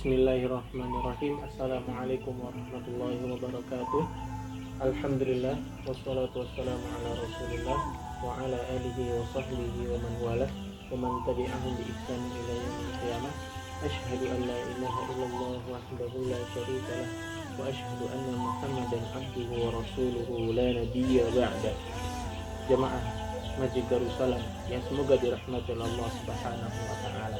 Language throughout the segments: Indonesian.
Bismillahirrahmanirrahim. Assalamualaikum warahmatullahi wabarakatuh. Alhamdulillah wassalatu wassalamu ala Rasulillah wa ala alihi wa sahbihi wa man wala wa man tabi'ahum bi ihsan ila yaumil qiyamah. Asyhadu an la ilaha illallah wahdahu la syarika lah wa asyhadu anna Muhammadan abduhu wa rasuluhu la nabiyya ba'da. Jamaah Masjid Darussalam yang semoga dirahmati Allah Subhanahu wa taala.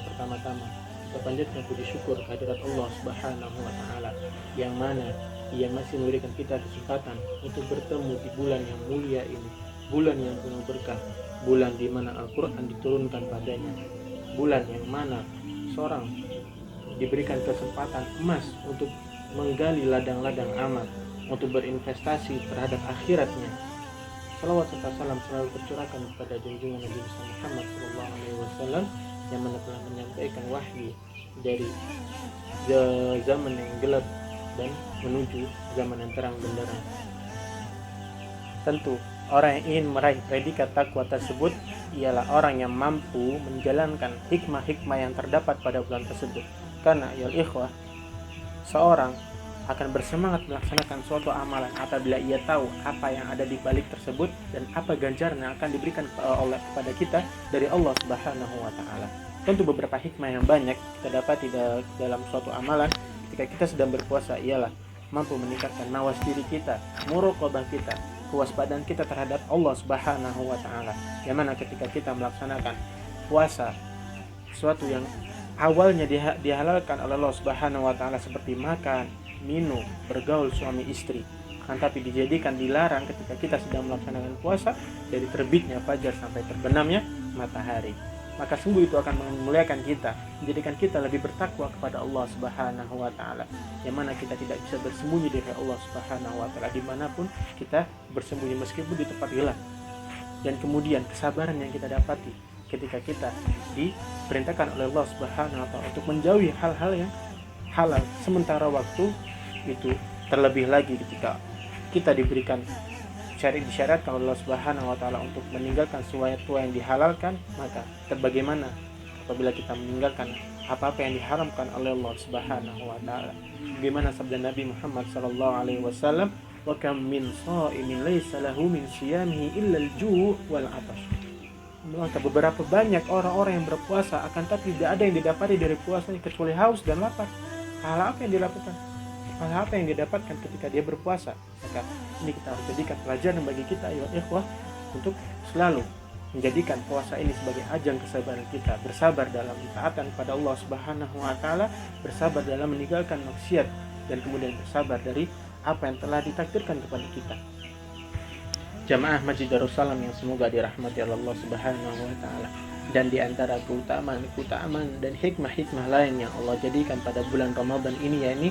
Pertama-tama kita panjatkan puji syukur kehadirat Allah Subhanahu wa taala yang mana Ia masih memberikan kita kesempatan untuk bertemu di bulan yang mulia ini, bulan yang penuh berkah, bulan di mana Al-Qur'an diturunkan padanya, bulan yang mana seorang diberikan kesempatan emas untuk menggali ladang-ladang amal, untuk berinvestasi terhadap akhiratnya. Salawat serta salam selalu tercurahkan kepada junjungan Nabi Muhammad SAW yang mana telah menyampaikan wahyu dari zaman yang gelap dan menuju zaman yang terang benderang. Tentu orang yang ingin meraih predikat takwa tersebut ialah orang yang mampu menjalankan hikmah-hikmah yang terdapat pada bulan tersebut. Karena ya ikhwah, seorang akan bersemangat melaksanakan suatu amalan apabila ia tahu apa yang ada di balik tersebut dan apa ganjaran yang akan diberikan oleh kepada kita dari Allah Subhanahu wa taala. Tentu beberapa hikmah yang banyak kita dapati dalam suatu amalan ketika kita sedang berpuasa ialah mampu meningkatkan mawas diri kita, muraqabah kita, kewaspadaan kita terhadap Allah Subhanahu wa taala. Yang mana ketika kita melaksanakan puasa, sesuatu yang awalnya dihalalkan oleh Allah Subhanahu wa taala seperti makan, minum, bergaul suami istri, akan tapi dijadikan dilarang ketika kita sedang melaksanakan puasa dari terbitnya fajar sampai terbenamnya matahari. Maka sungguh itu akan memuliakan kita, menjadikan kita lebih bertakwa kepada Allah Subhanahu wa taala. Yang mana kita tidak bisa bersembunyi dari Allah Subhanahu wa taala dimanapun kita bersembunyi meskipun di tempat gelap. Dan kemudian kesabaran yang kita dapati ketika kita diperintahkan oleh Allah Subhanahu wa taala untuk menjauhi hal-hal yang halal sementara waktu itu, terlebih lagi ketika kita diberikan disyaratkan oleh Allah Subhanahu wa taala untuk meninggalkan sesuatu yang dihalalkan, maka bagaimana apabila kita meninggalkan apa-apa yang diharamkan oleh Allah Subhanahu wa taala? Bagaimana sabda Nabi Muhammad sallallahu alaihi wasallam, "Wa kam min sha'imin laisa lahu min siyamihi illa al-ju' wal 'atash." Maka beberapa banyak orang-orang yang berpuasa akan tapi tidak ada yang didapati dari puasanya kecuali haus dan lapar. Hal apa yang dilakukan? Hal apa yang didapatkan ketika dia berpuasa? Maka ini kita harus jadikan pelajaran bagi kita ya ikhwah, untuk selalu menjadikan puasa ini sebagai ajang kesabaran kita, bersabar dalam taatan kepada Allah Subhanahu wa taala, bersabar dalam meninggalkan maksiat, dan kemudian bersabar dari apa yang telah ditakdirkan kepada kita. Jamaah Masjid Darussalam yang semoga dirahmati Allah Subhanahu wa taala. Dan di antara keutamaan dan hikmah-hikmah lain yang Allah jadikan pada bulan Ramadan ini, yakni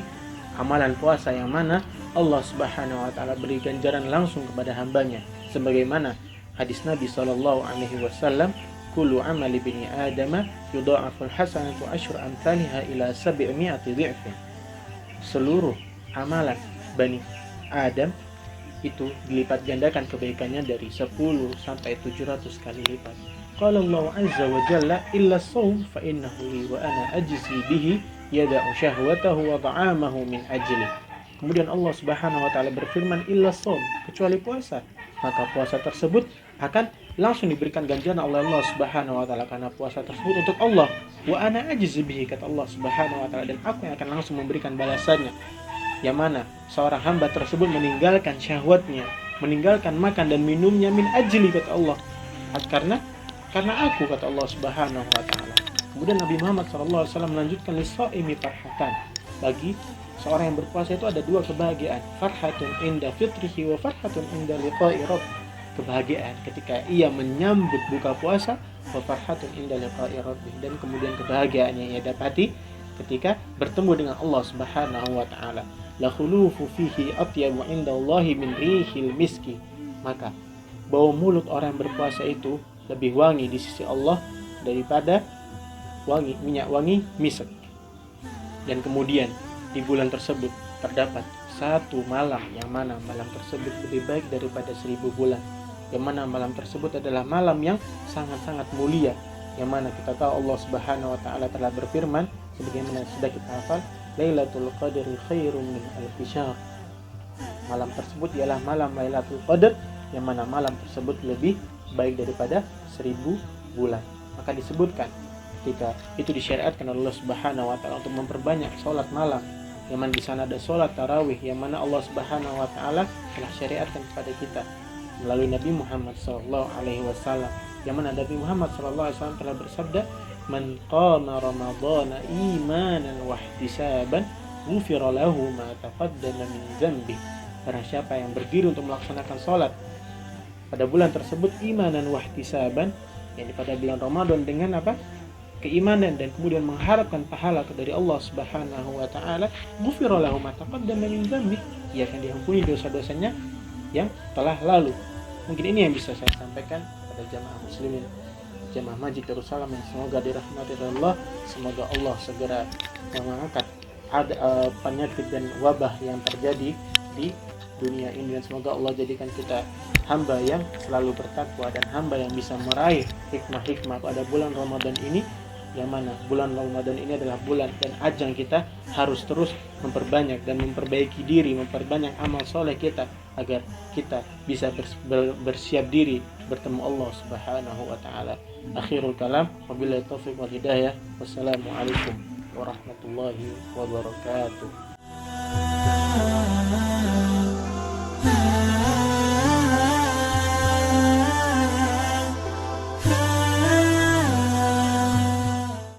amalan puasa yang mana Allah Subhanahu wa taala beri ganjaran langsung kepada hambanya, sebagaimana hadis Nabi sallallahu alaihi wasallam, kullu amali bani adama yudha'aful hasanatu asyru amsalha ila 700 dhi'fin. Seluruh amalan Bani Adam itu dilipat gandakan kebaikannya dari 10 sampai 700 kali lipat. Qala Allah azza wa jalla illa as-shaum fa innahu li wa ana ajzi bihi yada'u syahwatahu wa ta'amahu min ajli. Kemudian Allah Subhanahu wa taala berfirman illa as-shaum, kecuali puasa, maka puasa tersebut akan langsung diberikan ganjaran oleh Allah Subhanahu wa taala karena puasa tersebut untuk Allah. Wa ana ajzi bihi, kata Allah Subhanahu wa taala, dan aku yang akan langsung memberikan balasannya. Yang mana seorang hamba tersebut meninggalkan syahwatnya, meninggalkan makan dan minumnya min ajli, kata Allah, karena aku, kata Allah Subhanahu wa taala. Kemudian Nabi Muhammad SAW melanjutkan lis-shaimi farhatan. Bagi seorang yang berpuasa itu ada dua kebahagiaan, farhatun inda fitrihi wa farhatun inda liqa'i rabb. Kebahagiaan ketika ia menyambut buka puasa, wa farhatun inda liqa'i rabbih, dan kemudian kebahagiaan yang ia dapati ketika bertemu dengan Allah Subhanahu wa taala. La khulufu fihi atyabu indallahi min rihil miski. Maka bau mulut orang yang berpuasa itu lebih wangi di sisi Allah daripada minyak wangi misek. Dan kemudian di bulan tersebut terdapat satu malam yang mana malam tersebut lebih baik daripada 1000 bulan. Yang mana malam tersebut adalah malam yang sangat-sangat mulia, yang mana kita tahu Allah Subhanahu wa taala telah berfirman, sebagaimana sudah kita hafal, Lailatul Qadri khairun min alfi syahr. Malam tersebut ialah malam Lailatul Qadar, yang mana malam tersebut lebih baik daripada 1000 bulan. Maka disebutkan ketika itu disyariatkan oleh Allah Subhanahu wa taala untuk memperbanyak salat malam, yang mana di sana ada salat tarawih, yang mana Allah Subhanahu wa taala telah syariatkan kepada kita melalui Nabi Muhammad sallallahu alaihi wasallam, yang mana Nabi Muhammad sallallahu alaihi wasallam telah bersabda, "Man qama ramadhana imanan wa ihtisaban, ghufira lahu ma taqaddama min dzambi." Barang siapa yang berdiri untuk melaksanakan salat pada bulan tersebut imanan wa ihtisaban, yakni pada bulan Ramadan dengan apa? Keimanan dan kemudian mengharapkan pahala dari Allah Subhanahu wa taala, ghufira lahu ma taqaddama min dzambi, ia akan diampuni dosa-dosanya yang telah lalu. Mungkin ini yang bisa saya sampaikan pada jamaah muslimin Jamaah Masjid Darussalam yang semoga dirahmati Allah. Semoga Allah segera mengangkat penyakit dan wabah yang terjadi di dunia ini, dan semoga Allah jadikan kita hamba yang selalu bertakwa dan hamba yang bisa meraih hikmah-hikmah pada bulan Ramadan ini, yang mana bulan Ramadan ini adalah bulan dan ajang kita harus terus memperbanyak dan memperbaiki diri, memperbanyak amal soleh kita agar kita bisa bersiap diri bertemu Allah Subhanahu wa taala. Akhirul kalam, wabillahi taufiq wal hidayah. Wassalamualaikum warahmatullahi wabarakatuh.